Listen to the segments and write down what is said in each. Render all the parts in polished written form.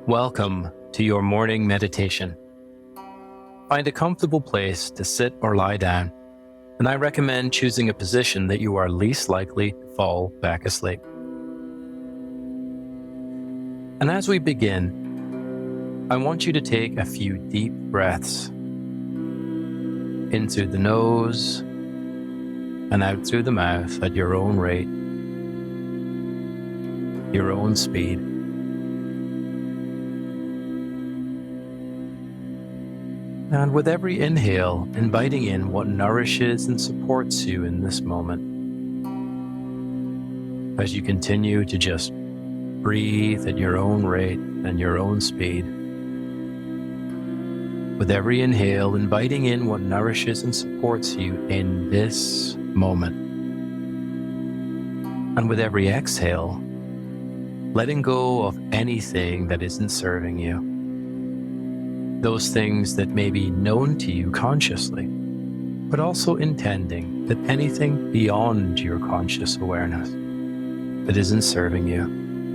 Welcome to your morning meditation. Find a comfortable place to sit or lie down, and I recommend choosing a position that you are least likely to fall back asleep. And as we begin, I want you to take a few deep breaths in through the nose and out through the mouth at your own rate, your own speed. And with every inhale, inviting in what nourishes and supports you in this moment. As you continue to just breathe at your own rate and your own speed. With every inhale, inviting in what nourishes and supports you in this moment. And with every exhale, letting go of anything that isn't serving you. Those things that may be known to you consciously, but also intending that anything beyond your conscious awareness that isn't serving you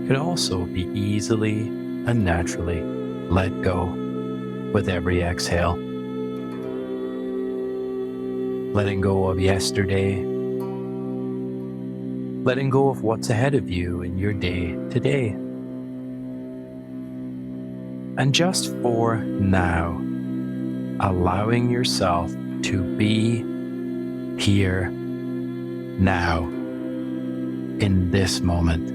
can also be easily and naturally let go with every exhale. Letting go of yesterday, letting go of what's ahead of you in your day today. And just for now, allowing yourself to be here now, in this moment.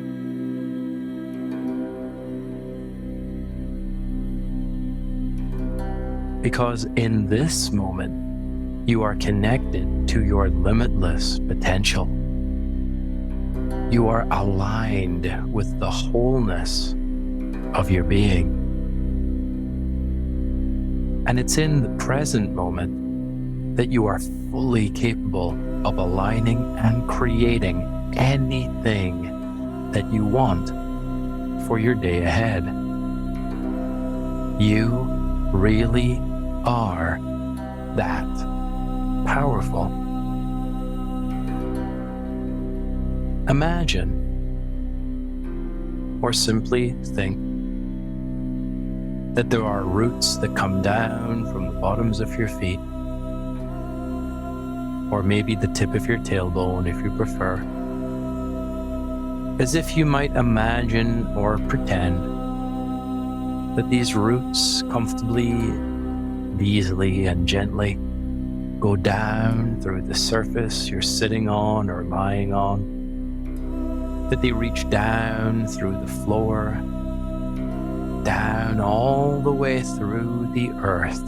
Because in this moment, you are connected to your limitless potential. You are aligned with the wholeness of your being. And it's in the present moment that you are fully capable of aligning and creating anything that you want for your day ahead. You really are that powerful. Imagine, or simply think, that there are roots that come down from the bottoms of your feet, or maybe the tip of your tailbone if you prefer, as if you might imagine or pretend that these roots comfortably, easily, and gently go down through the surface you're sitting on or lying on, that they reach down through the floor, down all the way through the earth,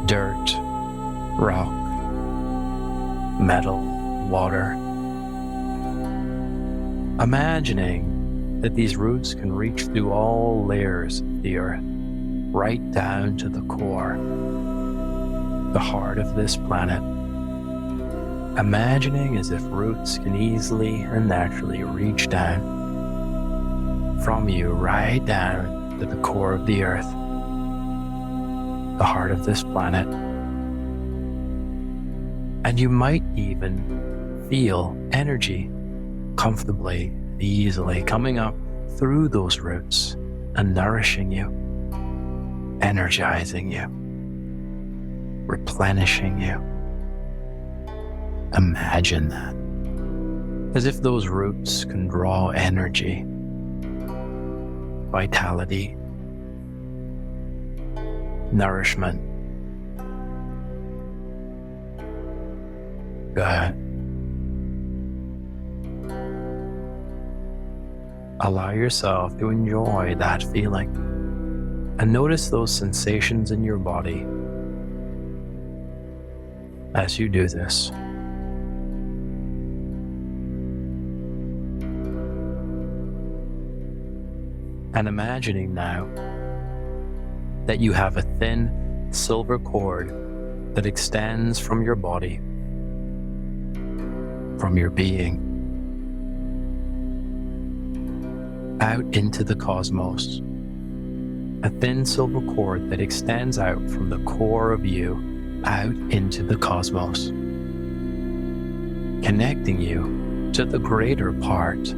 dirt, rock, metal, water. Imagining that these roots can reach through all layers of the earth, right down to the core, the heart of this planet. Imagining as if roots can easily and naturally reach down from you right down to the core of the earth, the heart of this planet. And you might even feel energy comfortably, easily coming up through those roots and nourishing you, energizing you, replenishing you. Imagine that, as if those roots can draw energy, vitality, nourishment. Good. Allow yourself to enjoy that feeling and notice those sensations in your body as you do this. And imagining now that you have a thin silver cord that extends from your body, from your being, out into the cosmos. A thin silver cord that extends out from the core of you out into the cosmos, connecting you to the greater part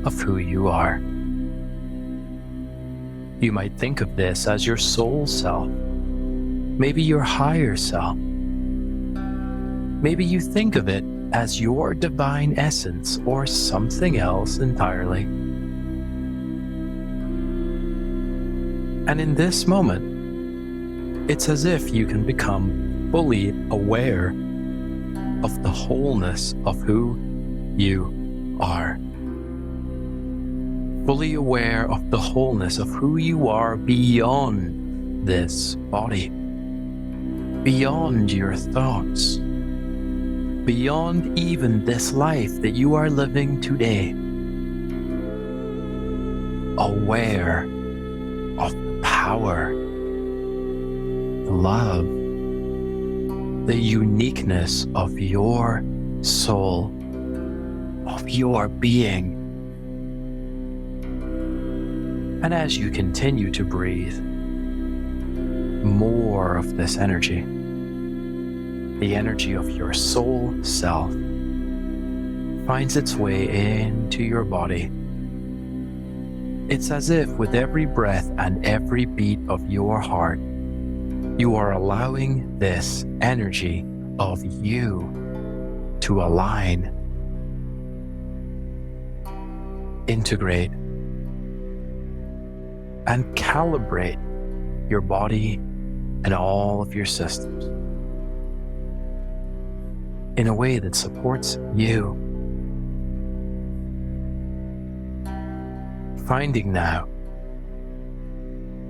of who you are. You might think of this as your soul self, maybe your higher self. Maybe you think of it as your divine essence or something else entirely. And in this moment, it's as if you can become fully aware of the wholeness of who you are. Fully aware of the wholeness of who you are beyond this body, beyond your thoughts, beyond even this life that you are living today. Aware of the power, the love, the uniqueness of your soul, of your being. And as you continue to breathe, more of this energy, the energy of your soul self, finds its way into your body. It's as if with every breath and every beat of your heart, you are allowing this energy of you to align, integrate, and calibrate your body and all of your systems in a way that supports you. Finding now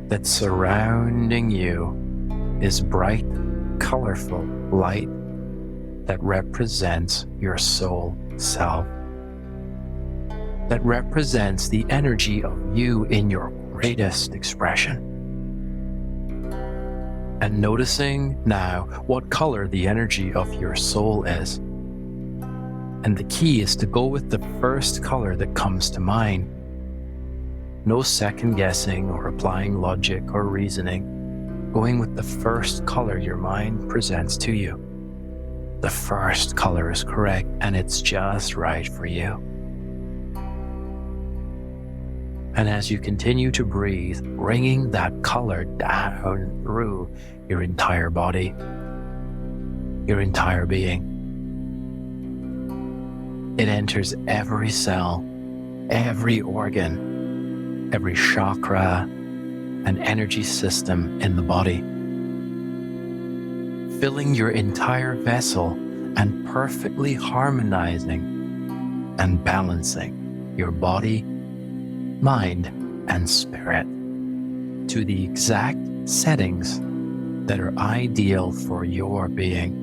that surrounding you is bright, colorful light that represents your soul self, that represents the energy of you in your greatest expression. And noticing now what color the energy of your soul is. And the key is to go with the first color that comes to mind. No second guessing or applying logic or reasoning. Going with the first color your mind presents to you. The first color is correct and it's just right for you. And as you continue to breathe, bringing that color down through your entire body, your entire being. It enters every cell, every organ, every chakra and energy system in the body, filling your entire vessel and perfectly harmonizing and balancing your body, mind, and spirit to the exact settings that are ideal for your being.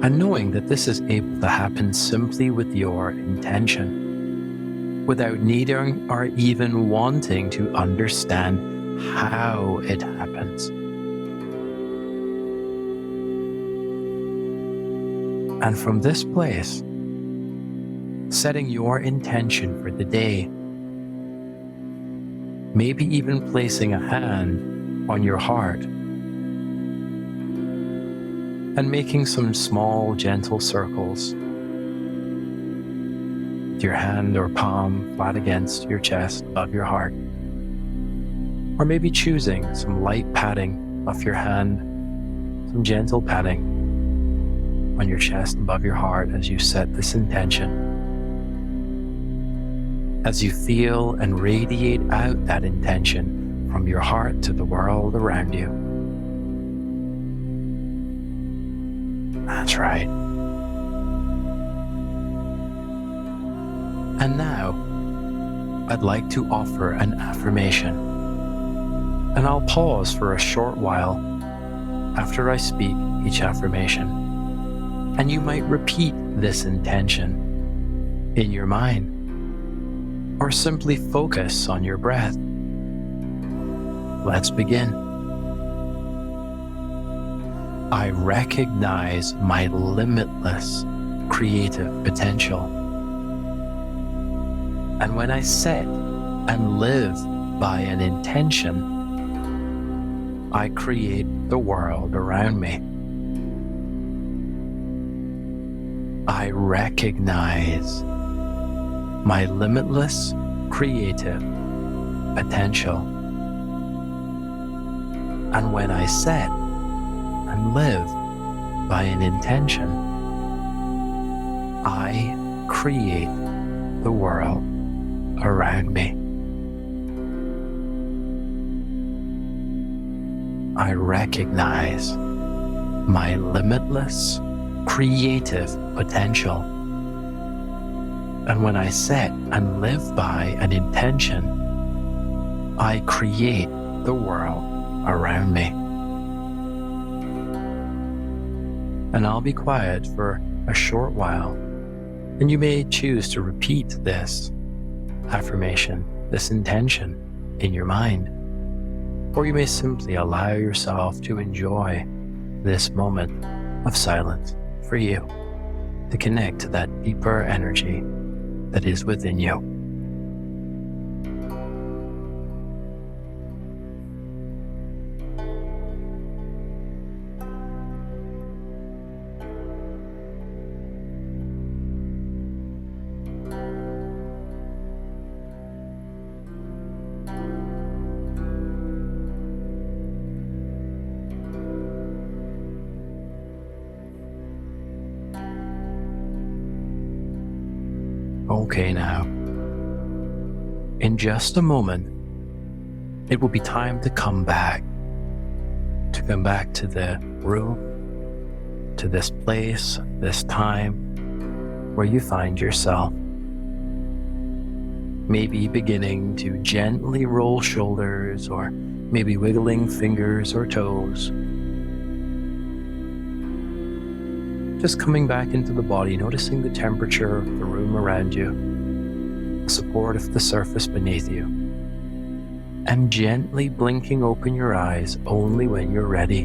And knowing that this is able to happen simply with your intention, without needing or even wanting to understand how it happens. And from this place, setting your intention for the day, maybe even placing a hand on your heart and making some small, gentle circles with your hand or palm flat against your chest above your heart. Or maybe choosing some light patting of your hand, some gentle patting on your chest above your heart as you set this intention. As you feel and radiate out that intention from your heart to the world around you. That's right. And now, I'd like to offer an affirmation. And I'll pause for a short while after I speak each affirmation. And you might repeat this intention in your mind, or simply focus on your breath. Let's begin. I recognize my limitless creative potential. And when I set and live by an intention, I create the world around me. I recognize my limitless creative potential. And when I set and live by an intention, I create the world around me. I recognize my limitless creative potential. And when I set and live by an intention, I create the world around me. And I'll be quiet for a short while, and you may choose to repeat this affirmation, this intention in your mind, or you may simply allow yourself to enjoy this moment of silence for you to connect to that deeper energy that is within you. Okay, now, in just a moment, it will be time to come back to the room, to this place, this time where you find yourself. Maybe beginning to gently roll shoulders, or maybe wiggling fingers or toes. Just coming back into the body, noticing the temperature of the room around you, the support of the surface beneath you, and gently blinking open your eyes only when you're ready.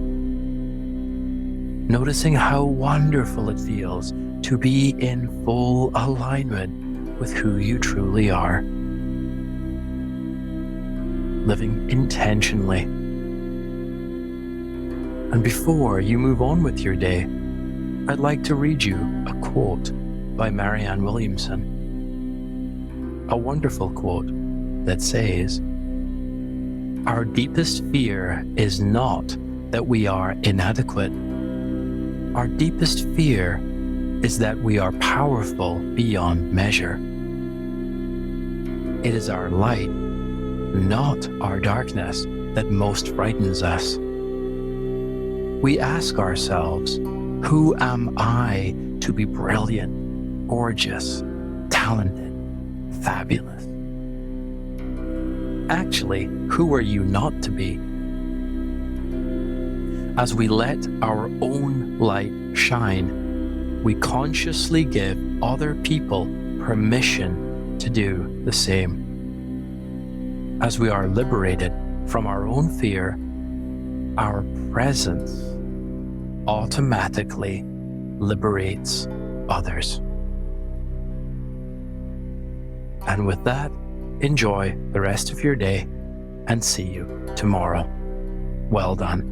Noticing how wonderful it feels to be in full alignment with who you truly are. Living intentionally. And before you move on with your day, I'd like to read you a quote by Marianne Williamson. A wonderful quote that says, "Our deepest fear is not that we are inadequate. Our deepest fear is that we are powerful beyond measure. It is our light, not our darkness, that most frightens us. We ask ourselves, who am I to be brilliant, gorgeous, talented, fabulous? Actually, who are you not to be? As we let our own light shine, we consciously give other people permission to do the same. As we are liberated from our own fear, our presence automatically liberates others." And with that, enjoy the rest of your day and see you tomorrow. Well done.